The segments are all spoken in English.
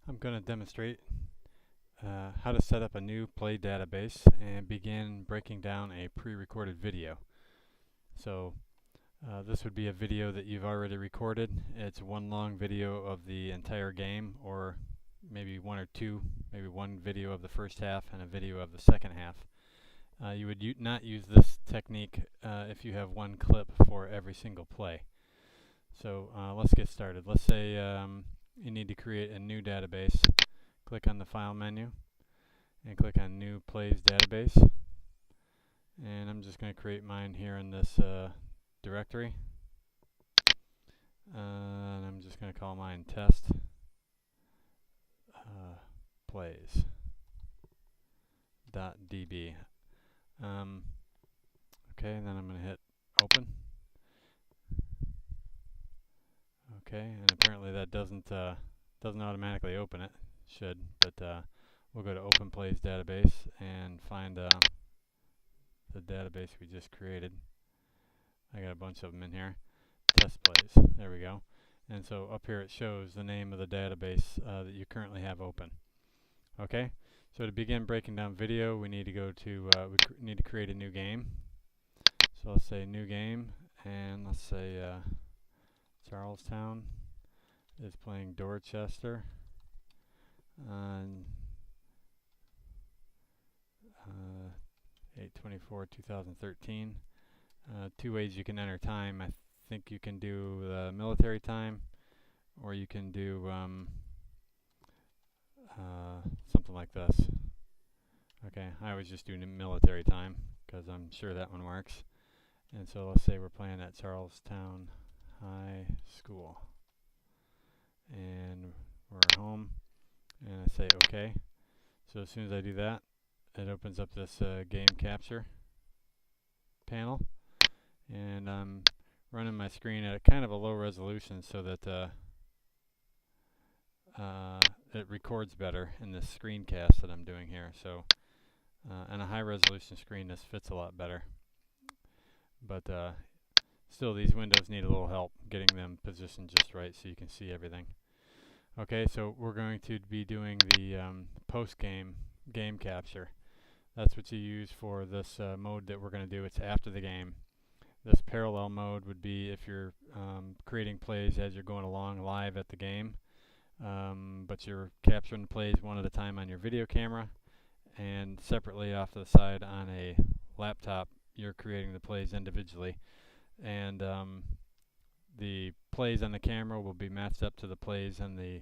I'm going to demonstrate how to set up a new play database and begin breaking down a pre-recorded video. So this would be a video that you've already recorded. It's one long video of the entire game, or maybe one or two, maybe one video of the first half and a video of the second half. You would not use this technique if you have one clip for every single play. So let's get started. Let's say you need to create a new database. Click on the File menu and click on New Plays Database. And I'm just going to create mine here in this directory. And I'm just going to call mine Test Plays.db. Okay, and then I'm going to hit Open. Okay, and apparently that doesn't automatically open it. Should, but we'll go to Open Plays Database and find the database we just created. I got a bunch of them in here. Test Plays. There we go. And so up here it shows the name of the database that you currently have open. Okay, so to begin breaking down video, we need to go to we need to create a new game. So let's say New Game, and let's say Charlestown is playing Dorchester on 8/24/2013. Two ways you can enter time. I think you can do military time, or you can do something like this. Okay, I always just do military time because I'm sure that one works. And so let's say we're playing at Charlestown High School, and we're home, and I say OK. So as soon as I do that, it opens up this game capture panel, and I'm running my screen at a kind of a low resolution so that it records better in this screencast that I'm doing here. So on a high resolution screen, this fits a lot better, but still these windows need a little help getting them positioned just right so you can see everything. Okay, so we're going to be doing the post-game game capture. That's what you use for this mode that we're going to do. It's after the game. This parallel mode would be if you're creating plays as you're going along live at the game, but you're capturing the plays one at a time on your video camera, and separately off to the side on a laptop you're creating the plays individually. And the plays on the camera will be matched up to the plays in the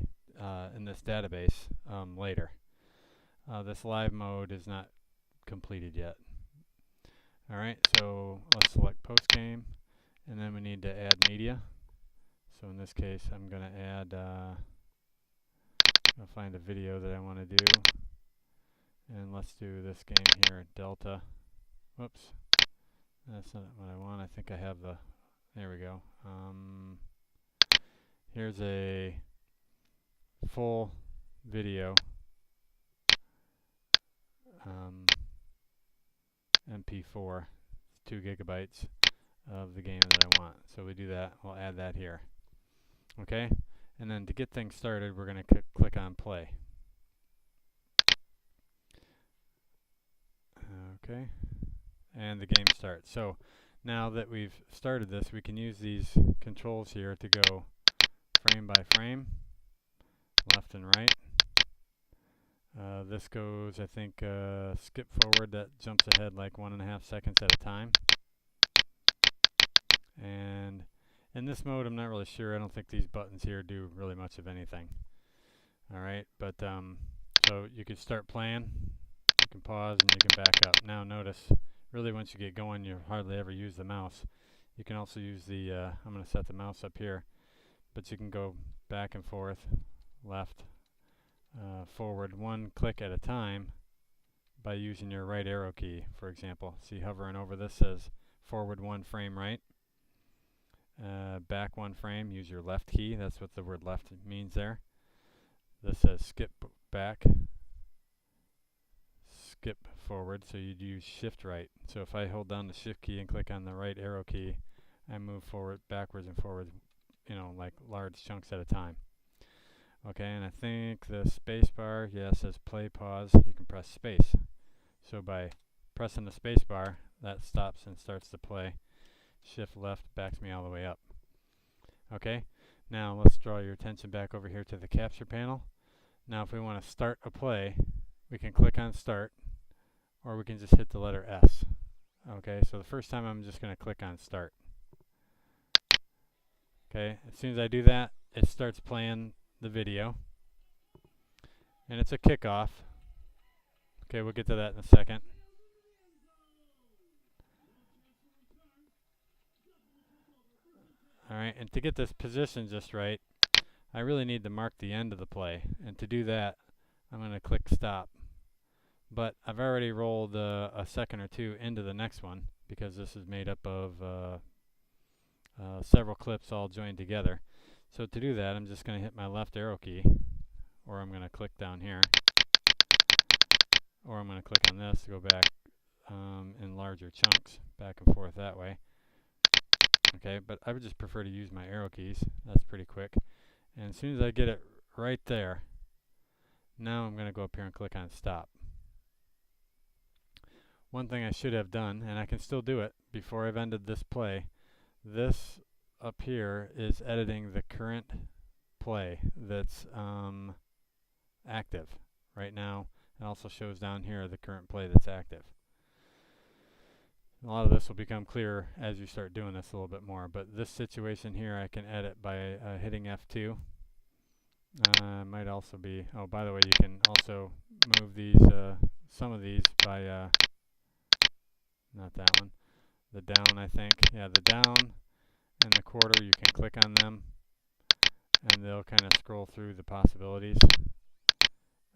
in this database later. This live mode is not completed yet. Alright, so let's select post game, and then we need to add media. So in this case I'm going to add I'll find a video that I want to do, and let's do this game here, Delta. Whoops, that's not what I want. I think I have the, there we go. Here's a full video, MP4, 2 gigabytes of the game that I want. So we do that, we'll add that here. Okay, and then to get things started, we're going to click on play. Okay, and the game starts. So now that we've started this, we can use these controls here to go frame by frame, left and right. This goes, I think, skip forward, that jumps ahead like 1.5 seconds at a time. And in this mode, I'm not really sure. I don't think these buttons here do really much of anything. Alright, but so you can start playing, you can pause, and you can back up. Now notice, really once you get going, you hardly ever use the mouse. You can also use the, I'm going to set the mouse up here, but you can go back and forth, left, forward, one click at a time by using your right arrow key, for example. See, hovering over this says forward 1 frame right. Back 1 frame, use your left key. That's what the word left means there. This says skip back, skip forward, so you'd use shift right. So if I hold down the shift key and click on the right arrow key, I move forward, backwards and forwards, you know, like large chunks at a time. Okay, and I think the space bar, yeah, it says play pause. You can press space. So by pressing the space bar, that stops and starts to play. Shift left backs me all the way up. Okay, now let's draw your attention back over here to the capture panel. Now if we want to start a play, we can click on start, or we can just hit the letter S. Okay, so the first time I'm just going to click on start. Okay, as soon as I do that, it starts playing the video. And it's a kickoff. Okay, we'll get to that in a second. Alright, and to get this position just right, I really need to mark the end of the play. And to do that, I'm going to click stop. But I've already rolled a second or two into the next one because this is made up of several clips all joined together. So to do that, I'm just going to hit my left arrow key, or I'm going to click down here, or I'm going to click on this to go back in larger chunks, back and forth that way. Okay, but I would just prefer to use my arrow keys. That's pretty quick. And as soon as I get it right there, now I'm going to go up here and click on stop. One thing I should have done, and I can still do it before I've ended this play, this up here is editing the current play that's active right now. It also shows down here the current play that's active. A lot of this will become clearer as you start doing this a little bit more, but this situation here I can edit by hitting F2. Might also be, oh, by the way, you can also move these, some of these by, not that one, the down, I think. Yeah, the down and the quarter, you can click on them and they'll kind of scroll through the possibilities.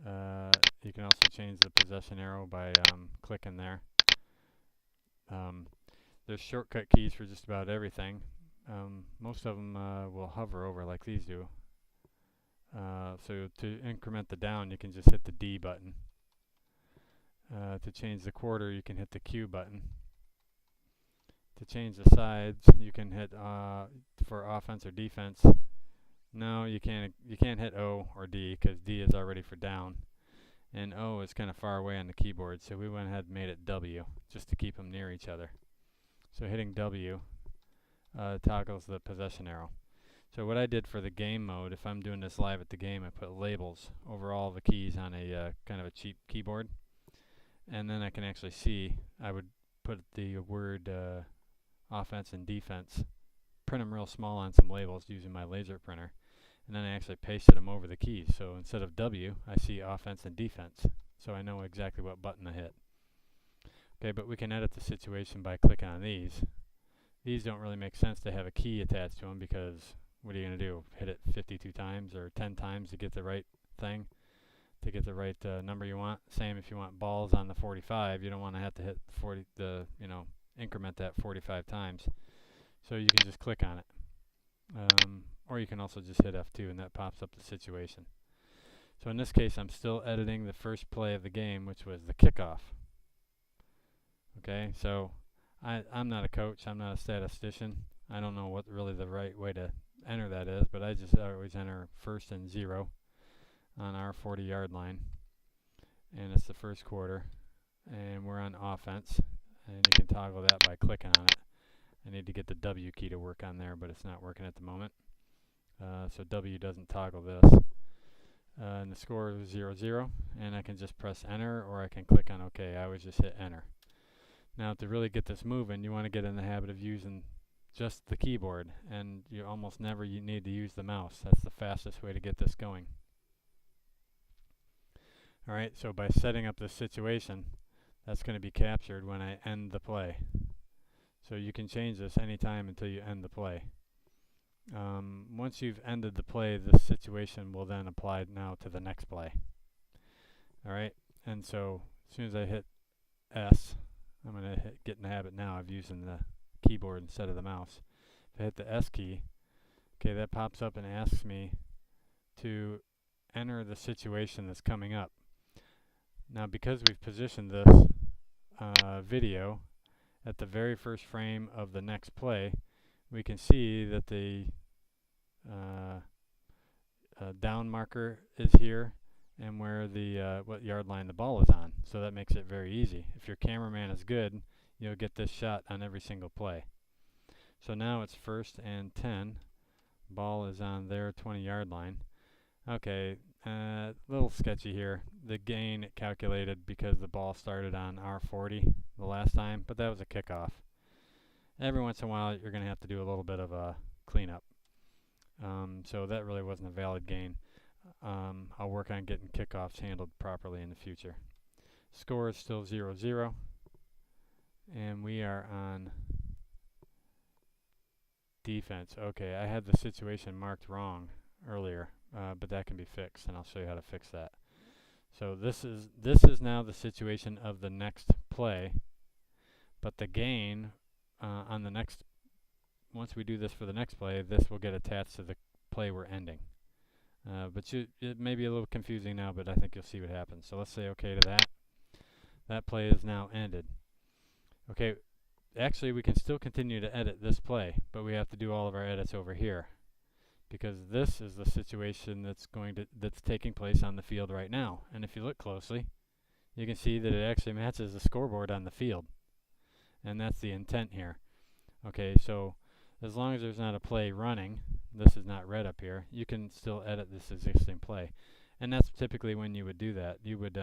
You can also change the possession arrow by clicking there. There's shortcut keys for just about everything. Most of them will hover over like these do. So to increment the down, you can just hit the D button. To change the quarter, you can hit the Q button. To change the sides, you can hit for offense or defense. No, you can't hit O or D because D is already for down. And O is kind of far away on the keyboard, so we went ahead and made it W just to keep them near each other. So hitting W toggles the possession arrow. So what I did for the game mode, if I'm doing this live at the game, I put labels over all the keys on a kind of a cheap keyboard. And then I can actually see, I would put the word offense and defense, print them real small on some labels using my laser printer. And then I actually pasted them over the keys. So instead of W, I see offense and defense. So I know exactly what button to hit. Okay, but we can edit the situation by clicking on these. These don't really make sense to have a key attached to them because what are you going to do? Hit it 52 times or 10 times to get the right thing, to get the right number you want. Same if you want balls on the 45, you don't want to have to hit increment that 45 times. So you can just click on it. Or you can also just hit F2 and that pops up the situation. So in this case, I'm still editing the first play of the game, which was the kickoff. Okay, so I'm not a coach, I'm not a statistician. I don't know what really the right way to enter that is, but I just always enter 1st and 0 on our 40-yard line. And it's the first quarter. And we're on offense. And you can toggle that by clicking on it. I need to get the W key to work on there, but it's not working at the moment. So W doesn't toggle this. And the score is 0-0. And I can just press enter, or I can click on OK. I always just hit enter. Now to really get this moving, you want to get in the habit of using just the keyboard, and you almost never need to use the mouse. That's the fastest way to get this going. Alright, so by setting up this situation, that's going to be captured when I end the play. So you can change this anytime until you end the play. Once you've ended the play, this situation will then apply now to the next play. Alright, and so as soon as I hit S, I'm going to get in the habit now of using the keyboard instead of the mouse. If I hit the S key, okay, that pops up and asks me to enter the situation that's coming up. Now because we've positioned this video at the very first frame of the next play, we can see that the down marker is here and where the what yard line the ball is on. So that makes it very easy. If your cameraman is good, you'll get this shot on every single play. So now it's 1st and 10. Ball is on their 20-yard line. Okay, little sketchy here. The gain it calculated because the ball started on our 40 the last time, but that was a kickoff. Every once in a while, you're going to have to do a little bit of a cleanup. So that really wasn't a valid gain. I'll work on getting kickoffs handled properly in the future. Score is still 0-0, and we are on defense. Okay, I had the situation marked wrong earlier, but that can be fixed, and I'll show you how to fix that. So this is now the situation of the next play, but the gain on the next, once we do this for the next play, this will get attached to the play we're ending. But it may be a little confusing now, but I think you'll see what happens. So let's say okay to that. That play is now ended. Okay, actually we can still continue to edit this play, but we have to do all of our edits over here, because this is the situation that's taking place on the field right now. And if you look closely, you can see that it actually matches the scoreboard on the field, and that's the intent here. Okay, so as long as there's not a play running, this is not red up here, you can still edit this existing play. And that's typically when you would do that. You would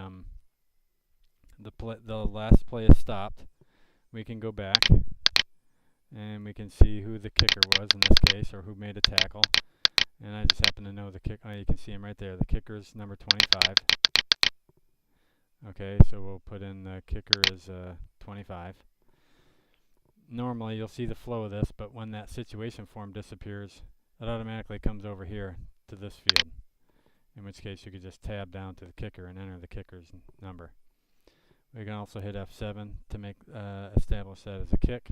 the last play is stopped. We can go back and we can see who the kicker was in this case, or who made a tackle. And I just happen to know the kick. Oh, you can see him right there. The kicker is number 25. Okay, so we'll put in the kicker is 25. Normally you'll see the flow of this, but when that situation form disappears, it automatically comes over here to this field, in which case you could just tab down to the kicker and enter the kicker's number. We can also hit F7 to make establish that as a kick.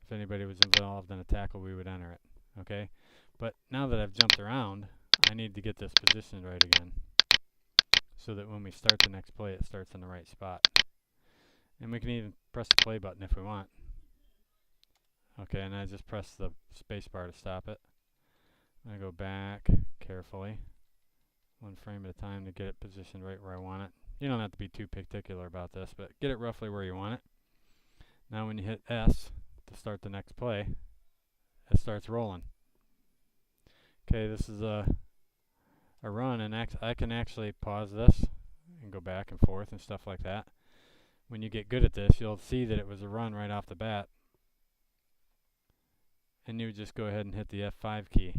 If anybody was involved in a tackle, we would enter it. Okay, but now that I've jumped around, I need to get this positioned right again, so that when we start the next play, it starts in the right spot. And we can even press the play button if we want. Okay, and I just press the space bar to stop it. I go back carefully, one frame at a time, to get it positioned right where I want it. You don't have to be too particular about this, but get it roughly where you want it. Now when you hit S to start the next play, it starts rolling. Okay, this is a run, and I can actually pause this and go back and forth and stuff like that. When you get good at this, you'll see that it was a run right off the bat, and you would just go ahead and hit the F5 key.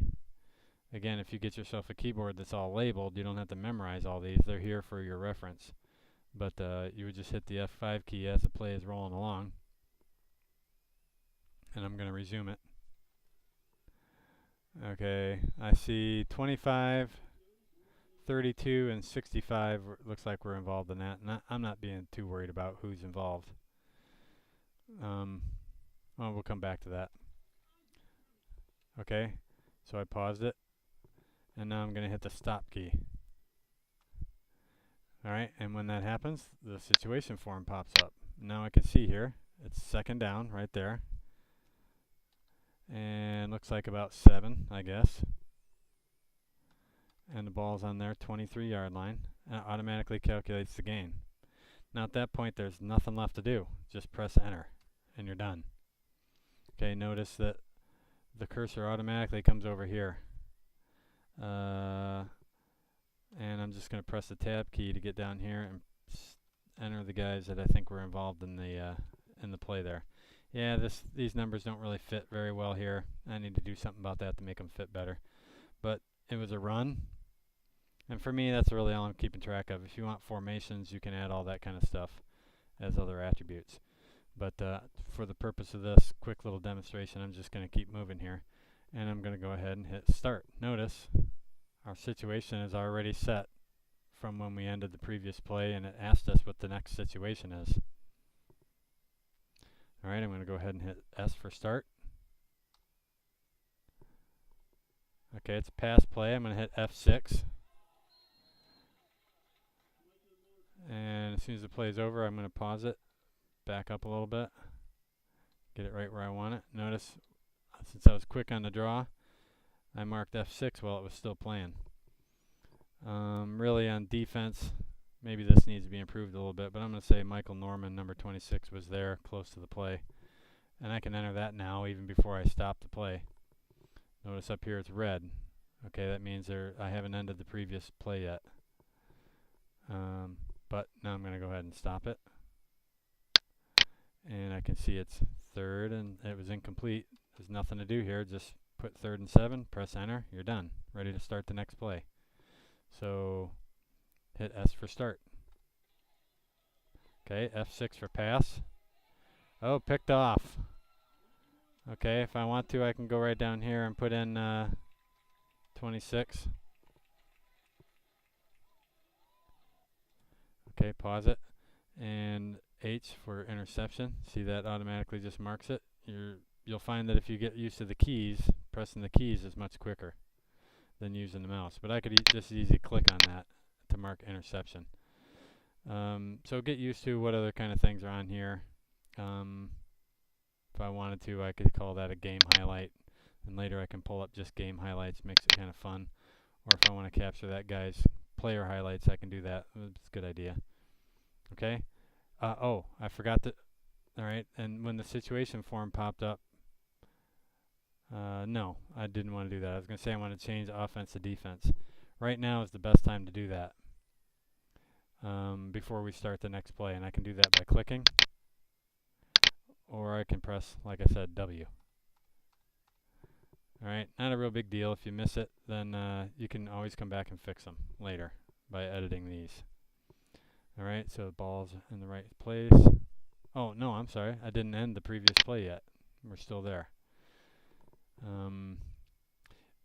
Again, if you get yourself a keyboard that's all labeled, you don't have to memorize all these. They're here for your reference. But you would just hit the F5 key as the play is rolling along. And I'm going to resume it. Okay, I see 25, 32, and 65 looks like we're involved in that. And I'm not being too worried about who's involved. Well, we'll come back to that. Okay, so I paused it. And now I'm going to hit the stop key. Alright, and when that happens, the situation form pops up. Now I can see here, it's 2nd down right there. And looks like about 7, I guess. And the ball's on their 23-yard line. And it automatically calculates the gain. Now at that point, there's nothing left to do. Just press enter, and you're done. Okay, notice that the cursor automatically comes over here. And I'm just going to press the tab key to get down here and enter the guys that I think were involved in the play there. Yeah, these numbers don't really fit very well here. I need to do something about that to make them fit better. But it was a run, and for me, that's really all I'm keeping track of. If you want formations, you can add all that kind of stuff as other attributes. But for the purpose of this quick little demonstration, I'm just going to keep moving here. And I'm going to go ahead and hit start. Notice our situation is already set from when we ended the previous play, and it asked us what the next situation is. Alright, I'm going to go ahead and hit S for start. Okay, it's a pass play. I'm going to hit F6. And as soon as the play is over, I'm going to pause it, back up a little bit, get it right where I want it. Notice, since I was quick on the draw, I marked F6 while it was still playing. Really on defense, maybe this needs to be improved a little bit, but I'm going to say Michael Norman, number 26, was there close to the play. And I can enter that now even before I stop the play. Notice up here it's red. Okay, that means I haven't ended the previous play yet. But now I'm going to go ahead and stop it. And I can see it's third and it was incomplete. There's nothing to do here. Just put 3rd and 7, press enter, you're done. Ready to start the next play. So hit S for start. Okay, F6 for pass. Oh, picked off. Okay, if I want to, I can go right down here and put in 26. Okay, pause it. And H for interception. See, that automatically just marks it. You'll find that if you get used to the keys, pressing the keys is much quicker than using the mouse. But I could just easily click on that to mark interception. So get used to what other kind of things are on here. If I wanted to, I could call that a game highlight. And later I can pull up just game highlights, makes it kind of fun. Or if I want to capture that guy's player highlights, I can do that. It's a good idea. Okay. Oh, I forgot to. All right. And when the situation form popped up, no, I didn't want to do that. I was going to say I want to change offense to defense. Right now is the best time to do that before we start the next play. And I can do that by clicking. Or I can press, like I said, W. Alright, not a real big deal. If you miss it, then you can always come back and fix them later by editing these. Alright, so the ball's in the right place. Oh, no, I'm sorry. I didn't end the previous play yet. We're still there.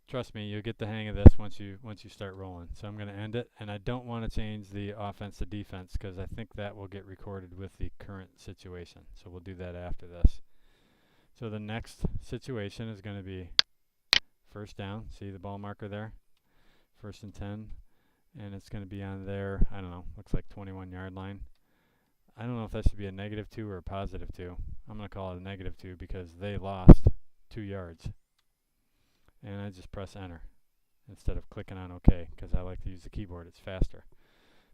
Trust me, you'll get the hang of this once you start rolling. So I'm going to end it, and I don't want to change the offense to defense because I think that will get recorded with the current situation. So we'll do that after this. So the next situation is going to be first down. See the ball marker there? 1st and 10. And it's going to be on there, I don't know, looks like 21-yard line. I don't know if that should be a -2 or a +2. I'm going to call it a -2 because they lost 2 yards. And I just press enter instead of clicking on OK because I like to use the keyboard. It's faster.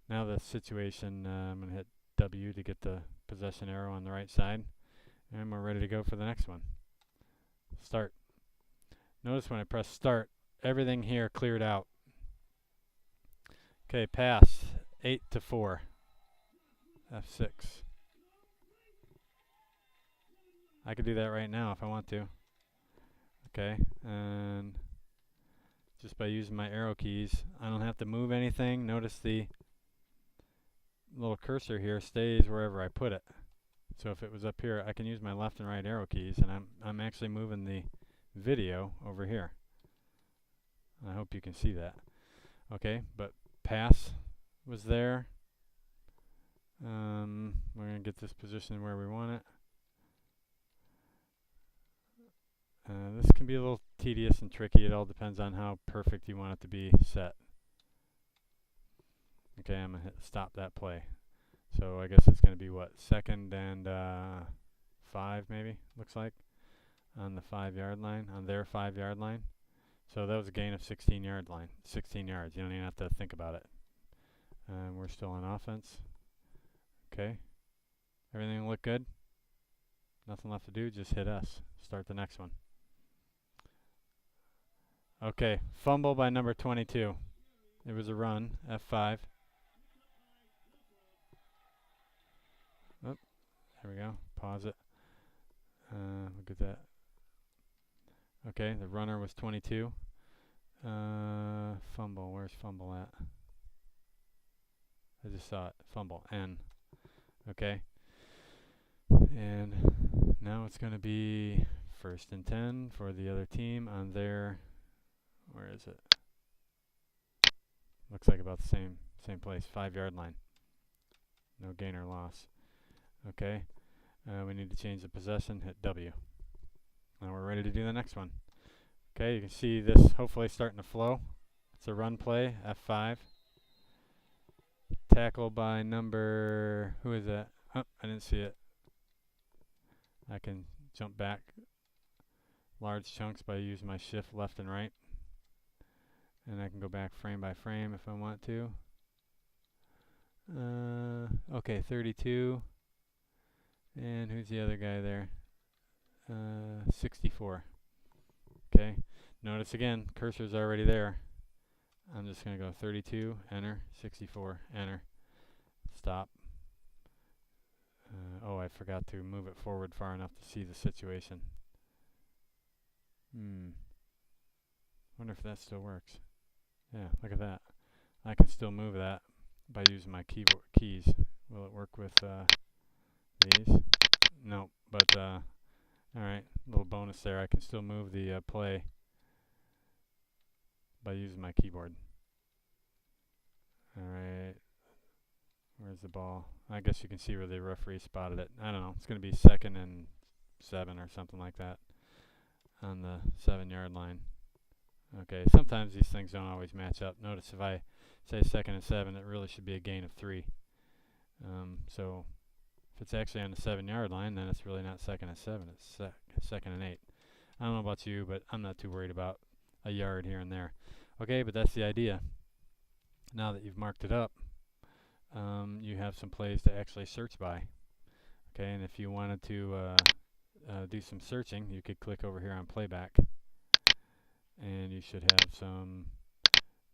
Now the situation, I'm going to hit W to get the possession arrow on the right side. And we're ready to go for the next one. Start. Notice when I press start, everything here cleared out. Okay, pass. 8-4. F6. I could do that right now if I want to. Okay, and just by using my arrow keys, I don't have to move anything. Notice the little cursor here stays wherever I put it. So if it was up here, I can use my left and right arrow keys, and I'm actually moving the video over here. I hope you can see that. Okay, but pass was there. We're going to get this position where we want it. This can be a little tedious and tricky. It all depends on how perfect you want it to be set. Okay, I'm going to hit stop that play. So I guess it's going to be what? 2nd and 5 maybe, looks like, on the 5-yard line, on their 5-yard line. So that was a gain of 16 yards. You don't even have to think about it. We're still on offense. Okay. Everything look good? Nothing left to do, just hit S. Start the next one. Okay, fumble by number 22. It was a run, F5. Oh, there we go. Pause it. Look at that. Okay, the runner was 22. Fumble, where's fumble at? I just saw it. Fumble, N. Okay. And now it's going to be 1st and 10 for the other team on their, where is it? Looks like about the same place, 5-yard line. No gain or loss. Okay. We need to change the possession, hit W. Now we're ready to do the next one. Okay, you can see this hopefully starting to flow. It's a run play, F5. Tackle by number, who is that? Oh, I didn't see it. I can jump back large chunks by using my shift left and right. And I can go back frame by frame if I want to. Okay, 32. And who's the other guy there? 64. Okay. Notice again, cursor's already there. I'm just going to go 32, enter, 64, enter, stop. Oh, I forgot to move it forward far enough to see the situation. Wonder if that still works. Yeah, look at that. I can still move that by using my keyboard keys. Will it work with these? No, but alright, little bonus there. I can still move the play by using my keyboard. Alright, where's the ball? I guess you can see where the referee spotted it. I don't know, it's going to be 2nd and 7 or something like that on the 7-yard line. Okay, sometimes these things don't always match up. Notice if I say 2nd and 7, it really should be a gain of 3. So if it's actually on the 7-yard line, then it's really not 2nd and 7, it's 2nd and 8. I don't know about you, but I'm not too worried about a yard here and there. Okay, but that's the idea. Now that you've marked it up, you have some plays to actually search by. Okay, and if you wanted to do some searching, you could click over here on playback, and you should have some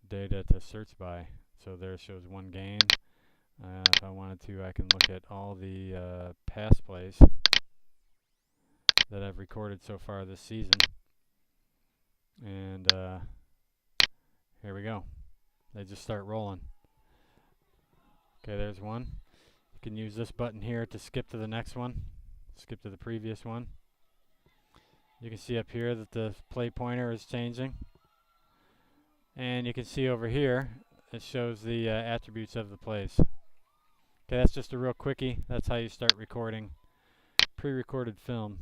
data to search by. So there it shows one game. If I wanted to, I can look at all the pass plays that I've recorded so far this season. And here we go. They just start rolling. Okay, there's one. You can use this button here to skip to the next one, skip to the previous one. You can see up here that the play pointer is changing. And you can see over here, it shows the attributes of the plays. Okay, that's just a real quickie. That's how you start recording pre-recorded film.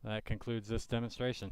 That concludes this demonstration.